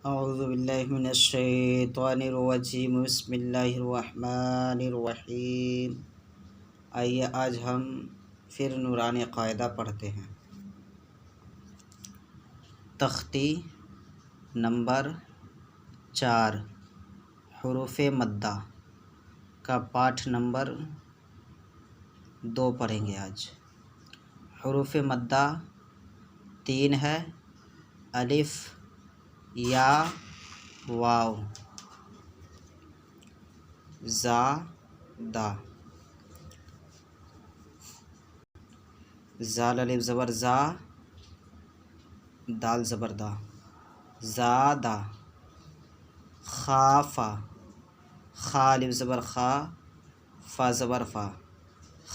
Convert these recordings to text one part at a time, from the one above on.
اعوذ باللہ من الشیطان الرجیم بسم اللہ الرحمن الرحیم۔ آئیے آج ہم پھر نورانی قاعدہ پڑھتے ہیں۔ تختی نمبر 4 حروف مدہ کا پاٹھ نمبر 2 پڑھیں گے آج۔ حروف مدہ 3 ہے: الف، یا، واو، زا، دا۔ زال الف زبر زا، دال زبر دا، زادا۔ خافا، خا الف زبر خا، فا زبر فا،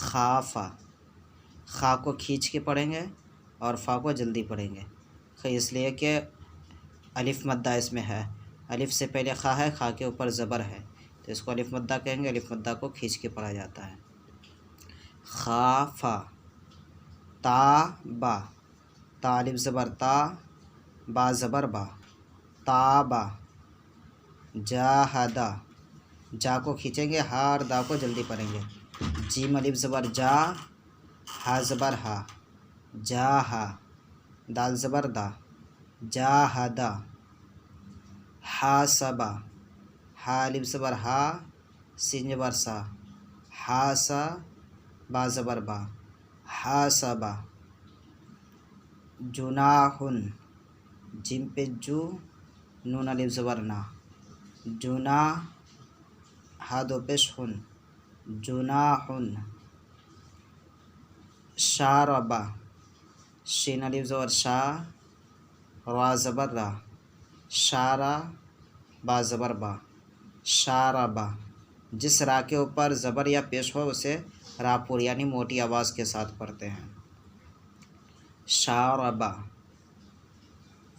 خافا۔ خا کو کھینچ کے پڑھیں گے اور فا کو جلدی پڑھیں گے، اس لیے کہ الف مدہ اس میں ہے۔ الف سے پہلے خا ہے، خا کے اوپر زبر ہے، تو اس کو الف مدہ کہیں گے۔ الف مدہ کو کھینچ کے پڑھا جاتا ہے۔ خافا، تا با، تا الف زبر تا، با زبر با، تابا۔ جاہدا، جا کو کھینچیں گے، ہا اور دا کو جلدی پڑھیں گے۔ جیم الف زبر جا، ہا زبر ہا، جاہا۔ دال زبر دا، جاہدا۔ حاسبا، ہا الف زبر ہا، سین زبر سا، حاسا، با زبر با، حاسبا۔ جناحن، جیم پہ جو، نون الف زبر نا، جناح، ہا دو پیش ہن، جناحن۔ شاربا، شین الف زبر شا، را زبر را، شارا، با زبر با، شاربا۔ جس را کے اوپر زبر یا پیش ہو اسے راپور یعنی موٹی آواز کے ساتھ پڑھتے ہیں۔ شاربا،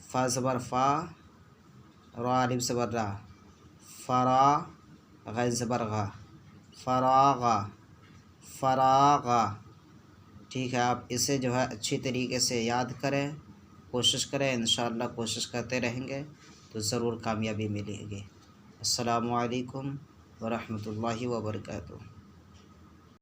فا زبر فا، را الف زبر را، فرا، غ زبر غا، فراغا، فراغا۔ ٹھیک ہے، آپ اسے جو ہے اچھی طریقے سے یاد کریں، کوشش کریں، انشاءاللہ کوشش کرتے رہیں گے تو ضرور کامیابی ملے گی۔ السلام علیکم ورحمۃ اللہ وبرکاتہ۔